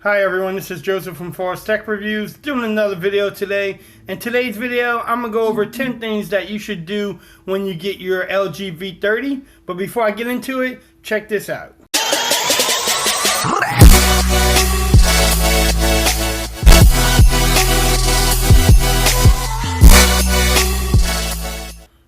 Hi everyone, this is Joseph from ForbesReviews doing another video today. In today's video, I'm going to go over 10 things that you should do when you get your LG V30. But before I get into it, check this out.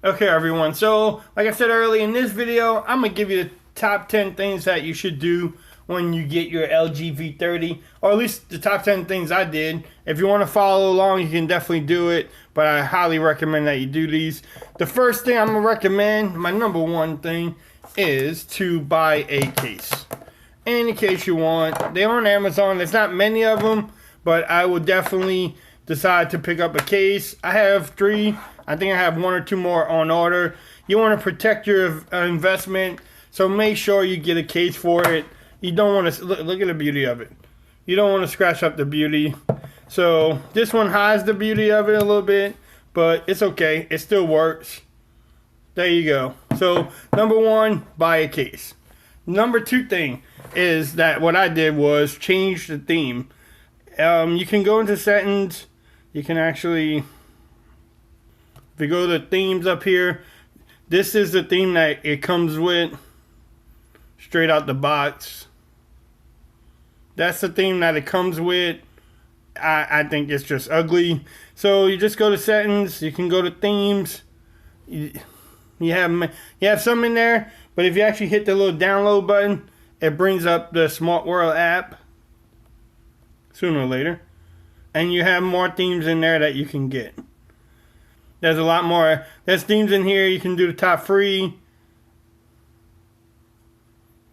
Okay everyone, so like I said earlier in this video, I'm going to give you the top 10 things that you should do when you get your LG V30, or at least the top 10 things I did. If you want to follow along, you can definitely do it, but I highly recommend that you do these. The first thing I'm going to recommend, my number one thing, is to buy a case. Any case you want. They're on Amazon. There's not many of them, but I would definitely decide to pick up a case. I have 3. I think I have 1 or 2 more on order. You want to protect your investment, so make sure you get a case for it. You don't want to, look at the beauty of it. You don't want to scratch up the beauty. So this one hides the beauty of it a little bit, but it's okay. It still works. There you go. So number 1, buy a case. Number 2 thing is that what I did was change the theme. You can go into settings. You can actually, if you go to themes up here, this is the theme that it comes with straight out the box. That's the theme that it comes with. I think it's just ugly. So you just go to settings. You can go to themes. You have some in there, but if you actually hit the little download button, it brings up the Smart World app sooner or later, and you have more themes in there that you can get. There's a lot more. There's themes in here. You can do the top 3.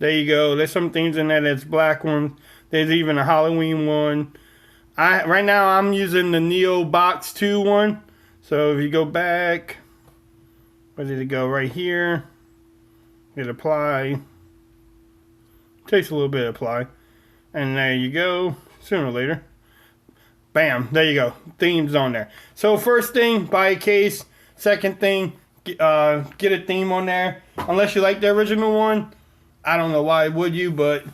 There you go. There's some themes in there that's black ones. There's even a Halloween one. Right now I'm using the Neo Box 2 one. So if you go back, where did it go? Right here. Hit apply. Takes a little bit to apply. And there you go. Sooner or later. Bam. There you go. Themes on there. So first thing, buy a case. Second thing, get a theme on there. Unless you like the original one. I don't know why would you, but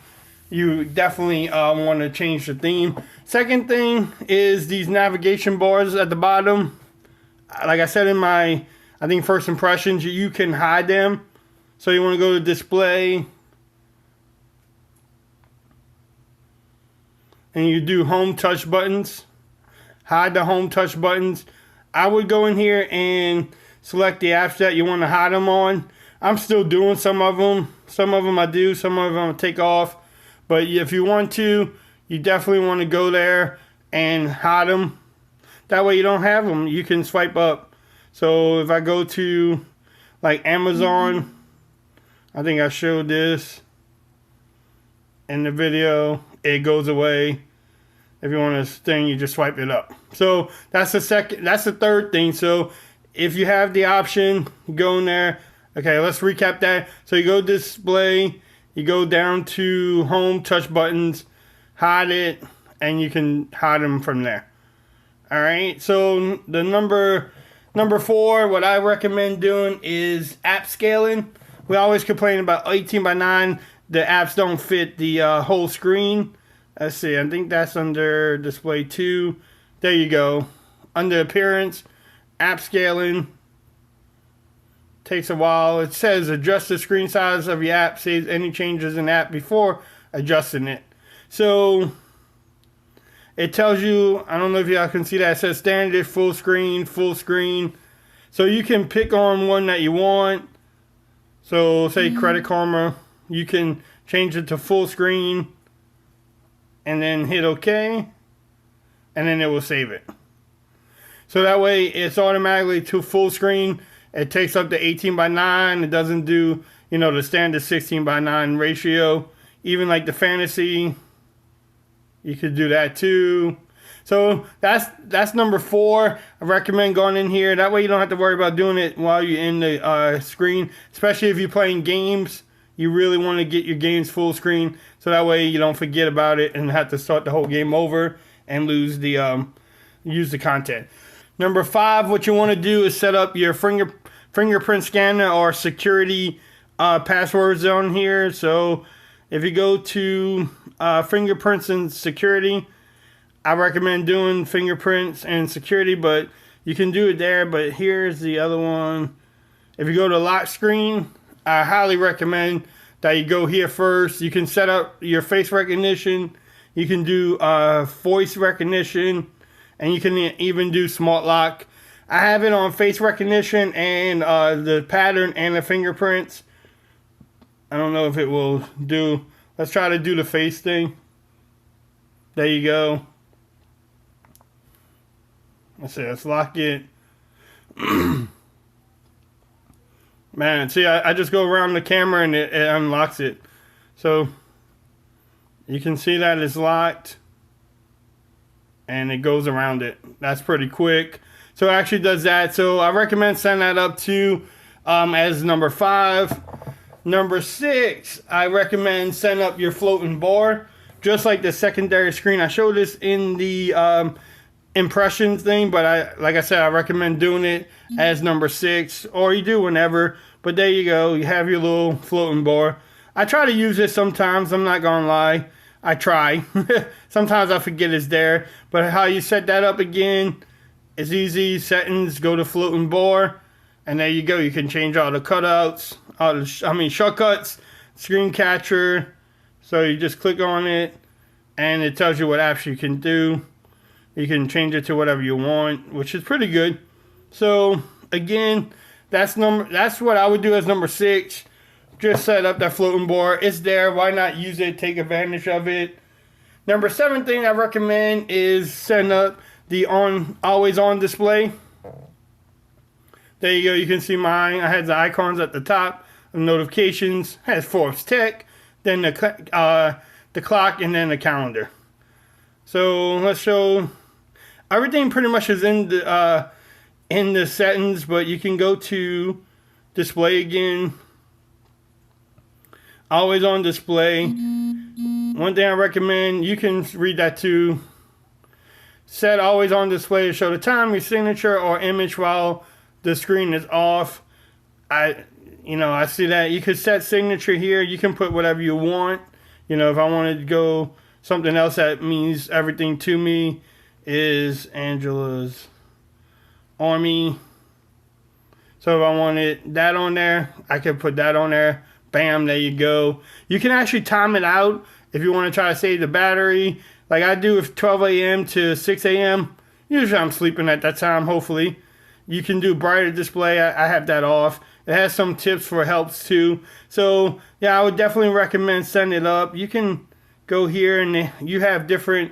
you definitely want to change the theme. Second thing is these navigation bars at the bottom. Like I said in my, I think, first impressions, you can hide them. So you want to go to display. And you do home touch buttons. Hide the home touch buttons. I would go in here and select the apps that you want to hide them on. I'm still doing some of them. Some of them I do. Some of them I take off. But if you want to, you definitely want to go there and hide them. That way you don't have them. You can swipe up. So if I go to like Amazon, I think I showed this in the video. It goes away. If you want this thing, you just swipe it up. So that's the second. That's the third thing. So if you have the option, go in there. Okay, let's recap that. So you go display, you go down to home touch buttons, hide it, and you can hide them from there. All right. So the number 4, what I recommend doing is app scaling. We always complain about 18:9. The apps don't fit the whole screen. Let's see. I think that's under display 2. There you go. Under appearance, app scaling. Takes a while. It says adjust the screen size of your app, saves any changes in the app before adjusting it. So it tells you, I don't know if y'all can see that, it says standard, full screen, full screen. So you can pick on one that you want. So say Credit Karma, you can change it to full screen and then hit OK, and then it will save it. So that way it's automatically to full screen. It takes up to 18:9. It doesn't do, the standard 16:9 ratio. Even like the fantasy, you could do that too. So that's number 4. I recommend going in here. That way you don't have to worry about doing it while you're in the screen. Especially if you're playing games. You really want to get your games full screen. So that way you don't forget about it and have to start the whole game over and lose the use the content. Number 5, what you want to do is set up your fingerprint scanner or security passwords on here. So If you go to fingerprints and security, I recommend doing fingerprints and security, but you can do it there. But here's the other one. If you go to lock screen, I highly recommend that you go here first. You can set up your face recognition. You can do voice recognition, and you can even do smart lock. I have it on face recognition and the pattern and the fingerprints. I don't know if it will do. Let's try to do the face thing. There you go. Let's see. Let's lock it. Man, see, I just go around the camera and it unlocks it. So you can see that it's locked, and it goes around it. That's pretty quick. So it actually does that. So I recommend setting that up too as number 5. Number 6, I recommend setting up your floating bar, just like the secondary screen. I showed this in the impressions thing, but like I said, I recommend doing it as number 6, or you do whenever. But there you go. You have your little floating bar. I try to use this sometimes. I'm not gonna lie. I try. Sometimes I forget it's there. But how you set that up again is easy. Settings, go to floating bar, and there you go. You can change all the cutouts, shortcuts, screen catcher. So you just click on it, and it tells you what apps you can do. You can change it to whatever you want, which is pretty good. So again, that's what I would do as number 6. Just set up that floating bar. It's there. Why not use it? Take advantage of it. Number 7 thing I recommend is setting up the always on display. There you go. You can see mine. I had the icons at the top, the notifications. It has Forbes Tech, then the clock, and then the calendar. So let's show. Everything pretty much is in the settings, but you can go to display again. Always on display. One thing I recommend, you can read that too. Set always on display to show the time, your signature, or image while the screen is off. I see that. You could set signature here. You can put whatever you want. If I wanted to go something else that means everything to me is Angela's Army. So if I wanted that on there, I could put that on there. Bam, there you go. You can actually time it out if you want to try to save the battery. Like I do with 12 a.m. to 6 a.m. Usually I'm sleeping at that time, hopefully. You can do brighter display. I have that off. It has some tips for helps too. So yeah, I would definitely recommend setting it up. You can go here and you have different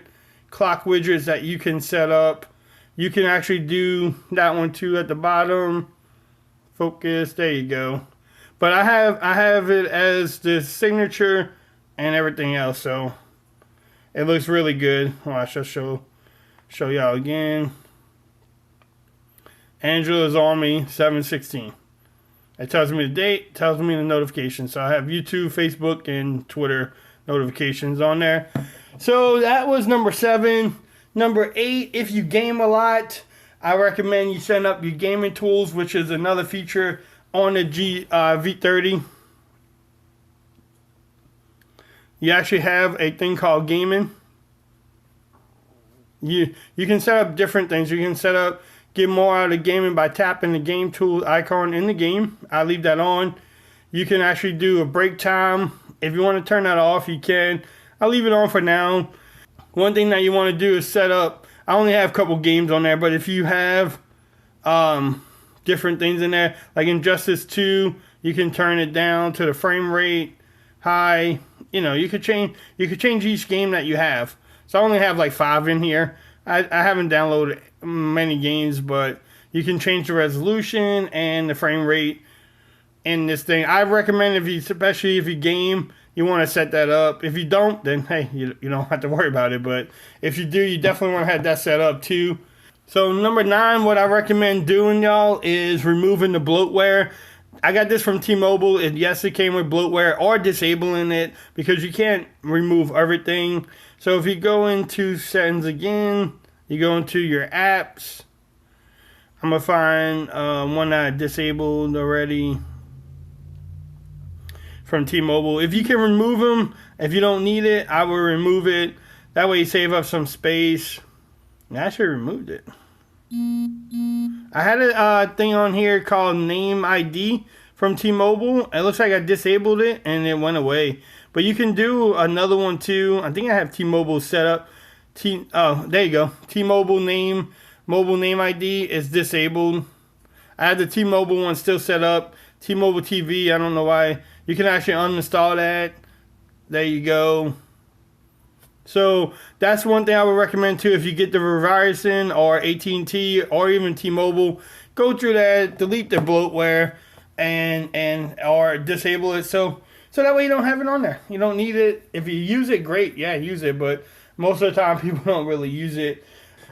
clock widgets that you can set up. You can actually do that one too at the bottom. Focus, there you go. But I have it as the signature and everything else, so it looks really good. Well, I shall show y'all again. Angela's Army 7/16. It tells me the date, tells me the notification. So I have YouTube, Facebook, and Twitter notifications on there. So that was number 7. Number 8, if you game a lot, I recommend you set up your gaming tools, which is another feature on the V30. You actually have a thing called gaming. You can set up different things. You can set up get more out of gaming by tapping the game tool icon in the game. I leave that on. You can actually do a break time. If you want to turn that off, you can. I'll leave it on for now. One thing that you want to do is set up. I only have a couple games on there, but if you have different things in there, like Injustice 2, you can turn it down to the frame rate high. You could change each game that you have. So I only have like 5 in here. I haven't downloaded many games, but you can change the resolution and the frame rate in this thing. I recommend especially if you game, you want to set that up. If you don't, then hey, you don't have to worry about it. But if you do, you definitely want to have that set up too. So number 9, what I recommend doing, y'all, is removing the bloatware. I got this from T-Mobile. Yes, it came with bloatware, or disabling it, because you can't remove everything. So if you go into settings again, you go into your apps. I'm going to find one that I disabled already. from T-Mobile. If you can remove them, if you don't need it, I will remove it. That way you save up some space. I actually removed it. I had a thing on here called Name ID from T-Mobile. It looks like I disabled it and it went away. But you can do another one too. I think I have T-Mobile set up. Oh, there you go. T-Mobile mobile name ID is disabled. I have the T-Mobile one still set up. T-Mobile TV, I don't know why. You can actually uninstall that. There you go. So that's one thing I would recommend too. If you get the Verizon or AT&T or even T-Mobile, go through that, delete the bloatware, and or disable it. So that way you don't have it on there. You don't need it. If you use it, great. Yeah, use it. But most of the time, people don't really use it.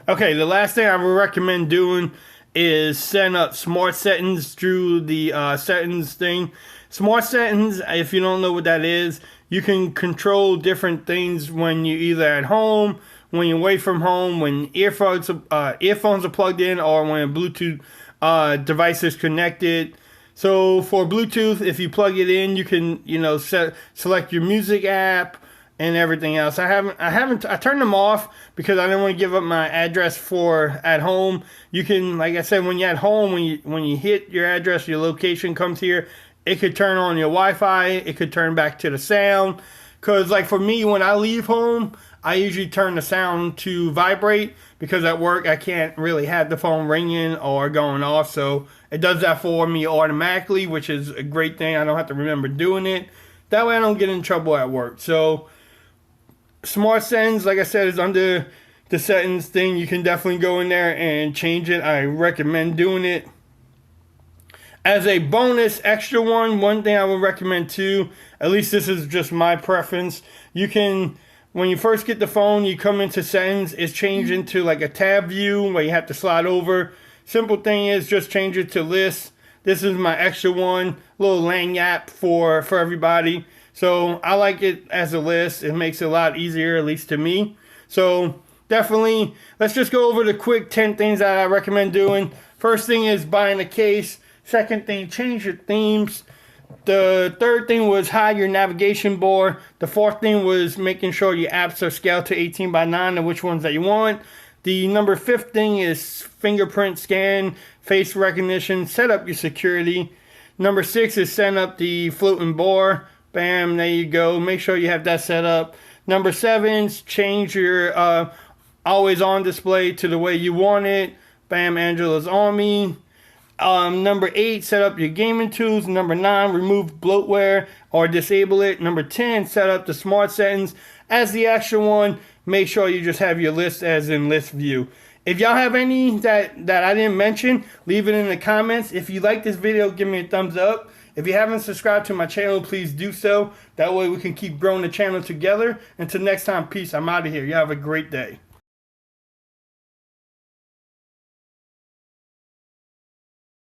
Okay, the last thing I would recommend doing is setting up smart settings through the settings thing. Smart settings, if you don't know what that is, you can control different things when you're either at home, when you're away from home, when earphones are plugged in, or when a Bluetooth device is connected. So for Bluetooth, if you plug it in, you can, select your music app and everything else. I turned them off because I didn't want to give up my address for at home. You can, like I said, when you're at home, when you hit your address, your location comes here, it could turn on your Wi-Fi, it could turn back to the sound. Cause like for me, when I leave home, I usually turn the sound to vibrate because at work I can't really have the phone ringing or going off. So it does that for me automatically, which is a great thing. I don't have to remember doing it. That way I don't get in trouble at work. So smart settings, like I said, is under the settings thing. You can definitely go in there and change it. I recommend doing it. As a bonus extra one thing I would recommend too, at least this is just my preference, you can, when you first get the phone, you come into settings, it's changed into like a tab view where you have to slide over. Simple thing is just change it to list. This is my extra one, little lanyard for everybody. So I like it as a list. It makes it a lot easier, at least to me. So definitely, let's just go over the quick 10 things that I recommend doing. First thing is buying a case. Second thing, change your themes. The third thing was hide your navigation bar. The fourth thing was making sure your apps are scaled to 18:9 and which ones that you want. The fifth thing is fingerprint scan, face recognition, set up your security. Number 6 is setting up the floating bar. Bam, there you go. Make sure you have that set up. Number 7 is change your always on display to the way you want it. Bam, Angela's on me. Number 8, set up your gaming tools. Number 9, remove bloatware or disable it. Number 10, set up the smart settings. As the extra one, make sure you just have your list as in list view. If y'all have any that I didn't mention, leave it in the comments. If you like this video, give me a thumbs up. If you haven't subscribed to my channel, please do so. That way we can keep growing the channel together. Until next time, peace. I'm out of here. You have a great day.